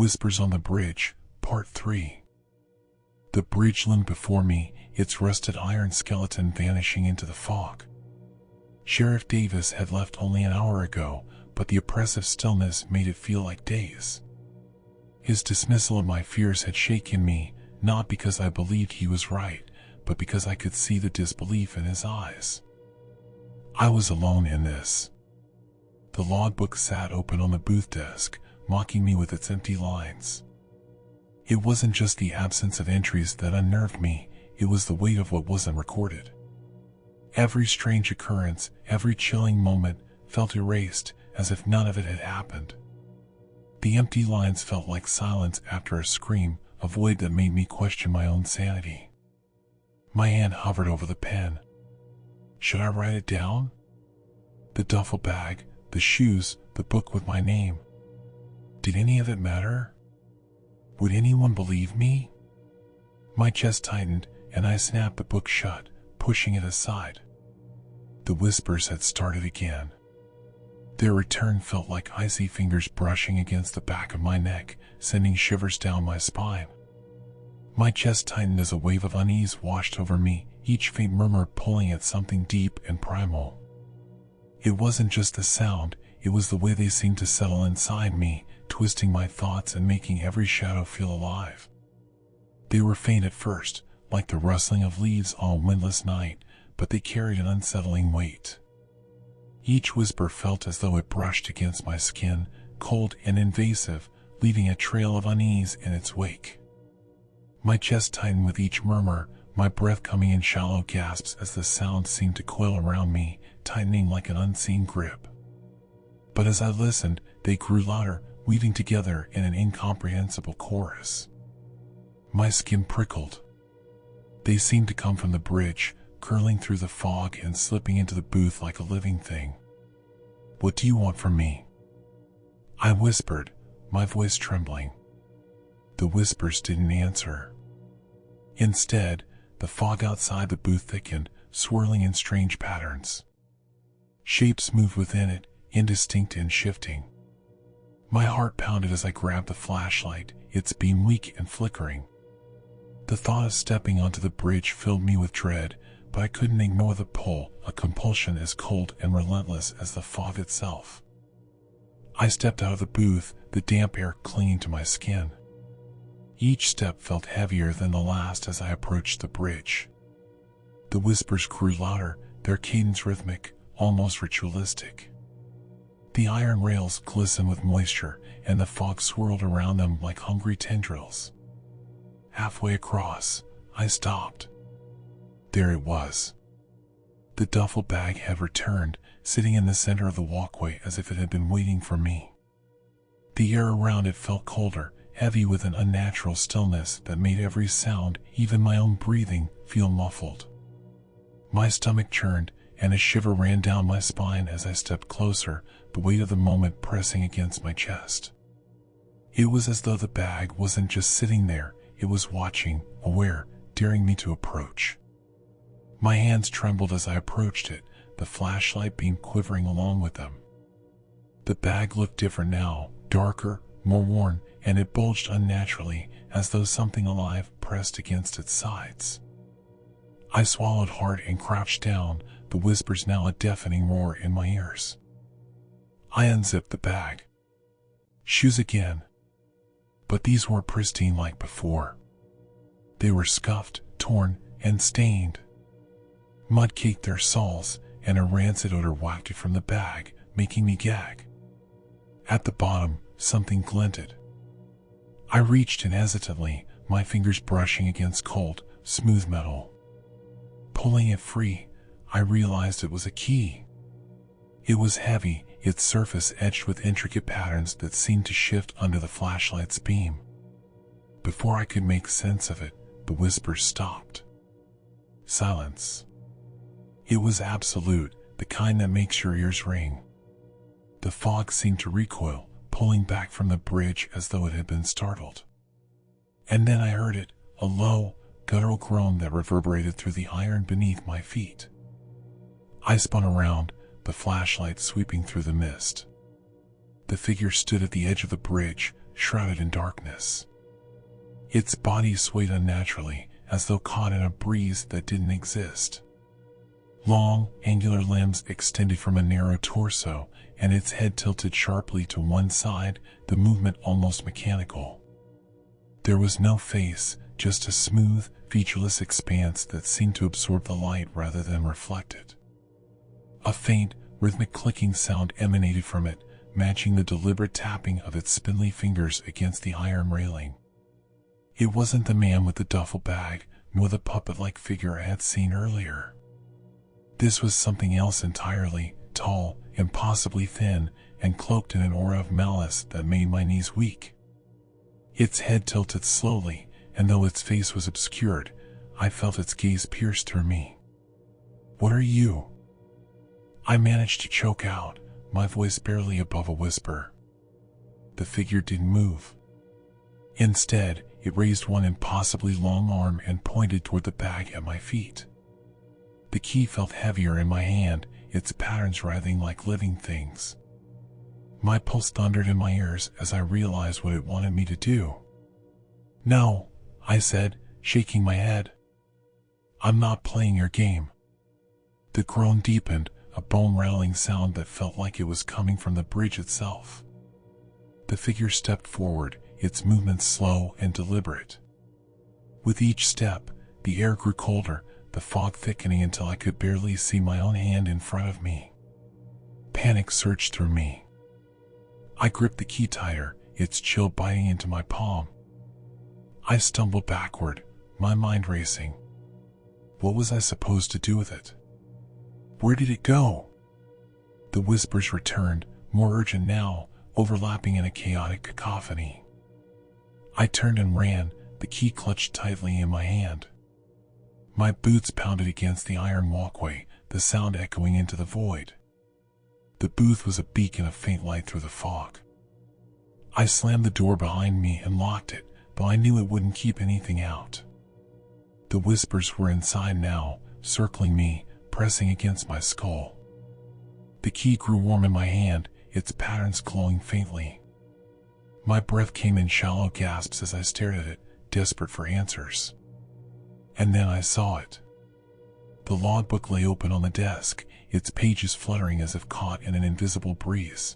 Whispers on the Bridge, Part 3. The bridge loomed before me, its rusted iron skeleton vanishing into the fog. Sheriff Davis had left only an hour ago, but the oppressive stillness made it feel like days. His dismissal of my fears had shaken me, not because I believed he was right, but because I could see the disbelief in his eyes. I was alone in this. The logbook sat open on the booth desk, mocking me with its empty lines. It wasn't just the absence of entries that unnerved me, it was the weight of what wasn't recorded. Every strange occurrence, every chilling moment, felt erased, as if none of it had happened. The empty lines felt like silence after a scream, a void that made me question my own sanity. My hand hovered over the pen. Should I write it down? The duffel bag, the shoes, the book with my name. Did any of it matter? Would anyone believe me? My chest tightened, and I snapped the book shut, pushing it aside. The whispers had started again. Their return felt like icy fingers brushing against the back of my neck, sending shivers down my spine. My chest tightened as a wave of unease washed over me, each faint murmur pulling at something deep and primal. It wasn't just the sound, it was the way they seemed to settle inside me, twisting my thoughts and making every shadow feel alive. They were faint at first, like the rustling of leaves on a windless night, but they carried an unsettling weight. Each whisper felt as though it brushed against my skin, cold and invasive, leaving a trail of unease in its wake. My chest tightened with each murmur, my breath coming in shallow gasps as the sound seemed to coil around me, tightening like an unseen grip. But as I listened, they grew louder, weaving together in an incomprehensible chorus. My skin prickled. They seemed to come from the bridge, curling through the fog and slipping into the booth like a living thing. What do you want from me? I whispered, my voice trembling. The whispers didn't answer. Instead, the fog outside the booth thickened, swirling in strange patterns. Shapes moved within it, indistinct and shifting. My heart pounded as I grabbed the flashlight, its beam weak and flickering. The thought of stepping onto the bridge filled me with dread, but I couldn't ignore the pull, a compulsion as cold and relentless as the fog itself. I stepped out of the booth, the damp air clinging to my skin. Each step felt heavier than the last as I approached the bridge. The whispers grew louder, their cadence rhythmic, almost ritualistic. The iron rails glistened with moisture, and the fog swirled around them like hungry tendrils. Halfway across, I stopped. There it was. The duffel bag had returned, sitting in the center of the walkway as if it had been waiting for me. The air around it felt colder, heavy with an unnatural stillness that made every sound, even my own breathing, feel muffled. My stomach churned, and a shiver ran down my spine as I stepped closer, the weight of the moment pressing against my chest. It was as though the bag wasn't just sitting there, it was watching, aware, daring me to approach. My hands trembled as I approached it, the flashlight beam quivering along with them. The bag looked different now, darker, more worn, and it bulged unnaturally, as though something alive pressed against its sides. I swallowed hard and crouched down, the whispers now a deafening roar in my ears. I unzipped the bag. Shoes again. But these weren't pristine like before. They were scuffed, torn, and stained. Mud caked their soles, and a rancid odor wafted from the bag, making me gag. At the bottom, something glinted. I reached in hesitantly, my fingers brushing against cold, smooth metal. Pulling it free, I realized it was a key. It was heavy, its surface etched with intricate patterns that seemed to shift under the flashlight's beam. Before I could make sense of it, the whispers stopped. Silence. It was absolute, the kind that makes your ears ring. The fog seemed to recoil, pulling back from the bridge as though it had been startled. And then I heard it, a low, guttural groan that reverberated through the iron beneath my feet. I spun around, the flashlight sweeping through the mist. The figure stood at the edge of the bridge, shrouded in darkness. Its body swayed unnaturally, as though caught in a breeze that didn't exist. Long, angular limbs extended from a narrow torso, and its head tilted sharply to one side, the movement almost mechanical. There was no face, just a smooth, featureless expanse that seemed to absorb the light rather than reflect it. A faint, rhythmic clicking sound emanated from it, matching the deliberate tapping of its spindly fingers against the iron railing. It wasn't the man with the duffel bag, nor the puppet-like figure I had seen earlier. This was something else entirely, tall, impossibly thin, and cloaked in an aura of malice that made my knees weak. Its head tilted slowly, and though its face was obscured, I felt its gaze pierce through me. "What are you?" I managed to choke out, my voice barely above a whisper. The figure didn't move. Instead, it raised one impossibly long arm and pointed toward the bag at my feet. The key felt heavier in my hand, its patterns writhing like living things. My pulse thundered in my ears as I realized what it wanted me to do. "No," I said, shaking my head. "I'm not playing your game." The groan deepened, a bone-rattling sound that felt like it was coming from the bridge itself. The figure stepped forward, its movements slow and deliberate. With each step, the air grew colder, the fog thickening until I could barely see my own hand in front of me. Panic surged through me. I gripped the key tighter, its chill biting into my palm. I stumbled backward, my mind racing. What was I supposed to do with it? Where did it go? The whispers returned, more urgent now, overlapping in a chaotic cacophony. I turned and ran, the key clutched tightly in my hand. My boots pounded against the iron walkway, the sound echoing into the void. The booth was a beacon of faint light through the fog. I slammed the door behind me and locked it, though I knew it wouldn't keep anything out. The whispers were inside now, circling me, pressing against my skull. The key grew warm in my hand, its patterns glowing faintly. My breath came in shallow gasps as I stared at it, desperate for answers. And then I saw it. The logbook lay open on the desk, its pages fluttering as if caught in an invisible breeze.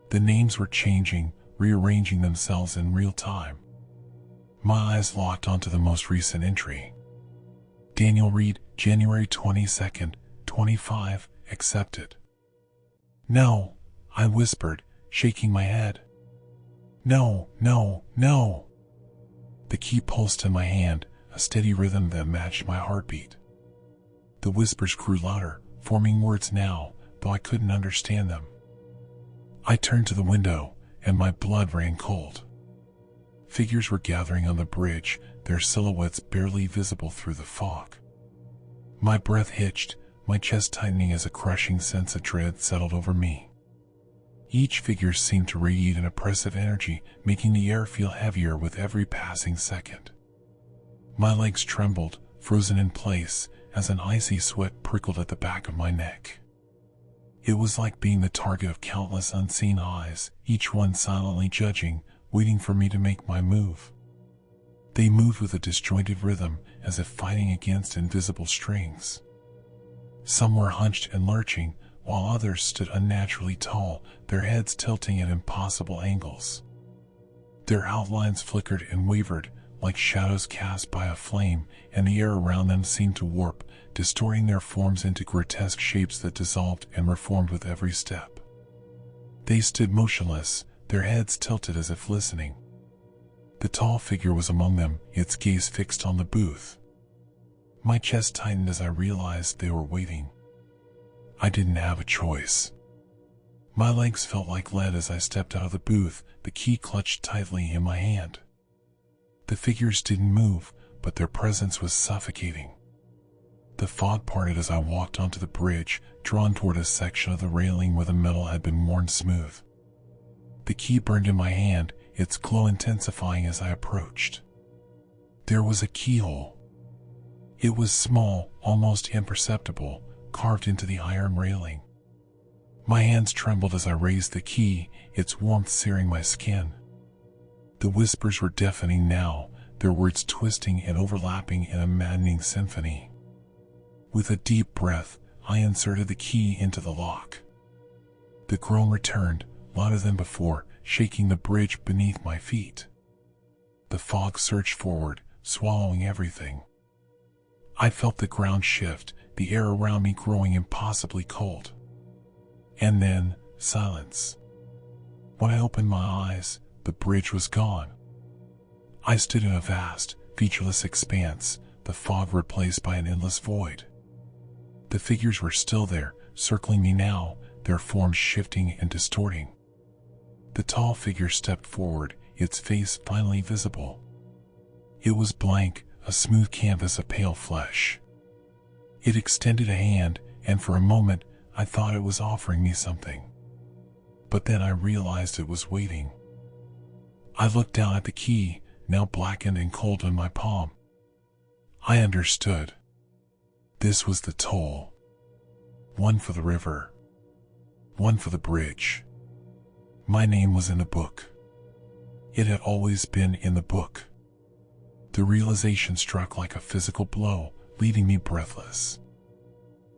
The names were changing, rearranging themselves in real time. My eyes locked onto the most recent entry. Daniel Reed, January 22nd, 25, accepted. "No," I whispered, shaking my head. "No, no, no." The key pulsed in my hand, a steady rhythm that matched my heartbeat. The whispers grew louder, forming words now, though I couldn't understand them. I turned to the window, and my blood ran cold. Figures were gathering on the bridge, their silhouettes barely visible through the fog. My breath hitched, my chest tightening as a crushing sense of dread settled over me. Each figure seemed to radiate an oppressive energy, making the air feel heavier with every passing second. My legs trembled, frozen in place, as an icy sweat prickled at the back of my neck. It was like being the target of countless unseen eyes, each one silently judging, waiting for me to make my move. They moved with a disjointed rhythm, as if fighting against invisible strings. Some were hunched and lurching, while others stood unnaturally tall, their heads tilting at impossible angles. Their outlines flickered and wavered, like shadows cast by a flame, and the air around them seemed to warp, distorting their forms into grotesque shapes that dissolved and reformed with every step. They stood motionless, their heads tilted as if listening. The tall figure was among them, its gaze fixed on the booth. My chest tightened as I realized they were waiting. I didn't have a choice. My legs felt like lead as I stepped out of the booth, the key clutched tightly in my hand. The figures didn't move, but their presence was suffocating. The fog parted as I walked onto the bridge, drawn toward a section of the railing where the metal had been worn smooth. The key burned in my hand, its glow intensifying as I approached. There was a keyhole. It was small, almost imperceptible, carved into the iron railing. My hands trembled as I raised the key, its warmth searing my skin. The whispers were deafening now, their words twisting and overlapping in a maddening symphony. With a deep breath, I inserted the key into the lock. The groan returned, louder than before, shaking the bridge beneath my feet. The fog surged forward, swallowing everything. I felt the ground shift, the air around me growing impossibly cold. And then, silence. When I opened my eyes, the bridge was gone. I stood in a vast, featureless expanse, the fog replaced by an endless void. The figures were still there, circling me now, their forms shifting and distorting. The tall figure stepped forward, its face finally visible. It was blank, a smooth canvas of pale flesh. It extended a hand, and for a moment, I thought it was offering me something. But then I realized it was waiting. I looked down at the key, now blackened and cold in my palm. I understood. This was the toll. One for the river. One for the bridge. My name was in the book. It had always been in the book. The realization struck like a physical blow, leaving me breathless.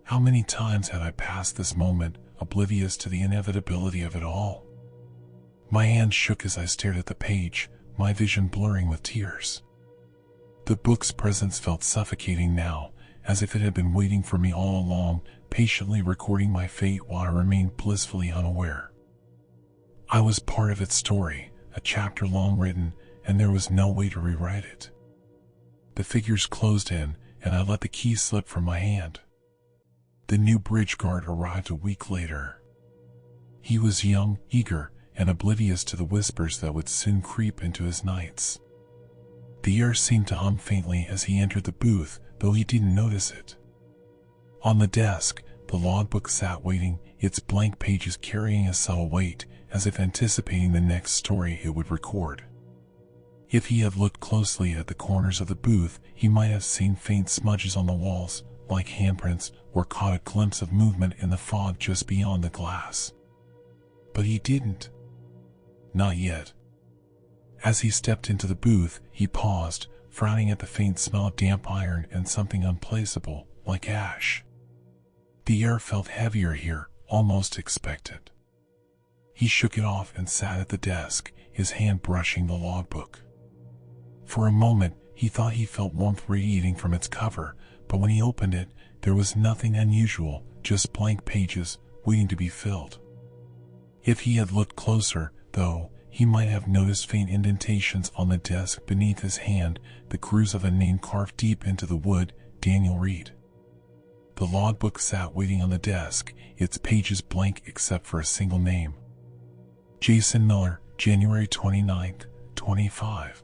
How many times had I passed this moment, oblivious to the inevitability of it all? My hand shook as I stared at the page, my vision blurring with tears. The book's presence felt suffocating now, as if it had been waiting for me all along, patiently recording my fate while I remained blissfully unaware. I was part of its story, a chapter long written, and there was no way to rewrite it. The figures closed in, and I let the key slip from my hand. The new bridge guard arrived a week later. He was young, eager, and oblivious to the whispers that would soon creep into his nights. The air seemed to hum faintly as he entered the booth, though he didn't notice it. On the desk, the logbook sat waiting, its blank pages carrying a subtle weight, as if anticipating the next story it would record. If he had looked closely at the corners of the booth, he might have seen faint smudges on the walls, like handprints, or caught a glimpse of movement in the fog just beyond the glass. But he didn't. Not yet. As he stepped into the booth, he paused, frowning at the faint smell of damp iron and something unplaceable, like ash. The air felt heavier here, almost expectant. He shook it off and sat at the desk, his hand brushing the logbook. For a moment, he thought he felt warmth radiating from its cover, but when he opened it, there was nothing unusual, just blank pages, waiting to be filled. If he had looked closer, though, he might have noticed faint indentations on the desk beneath his hand, the grooves of a name carved deep into the wood, Daniel Reed. The logbook sat waiting on the desk, its pages blank except for a single name. Jason Miller, January 29th, 25.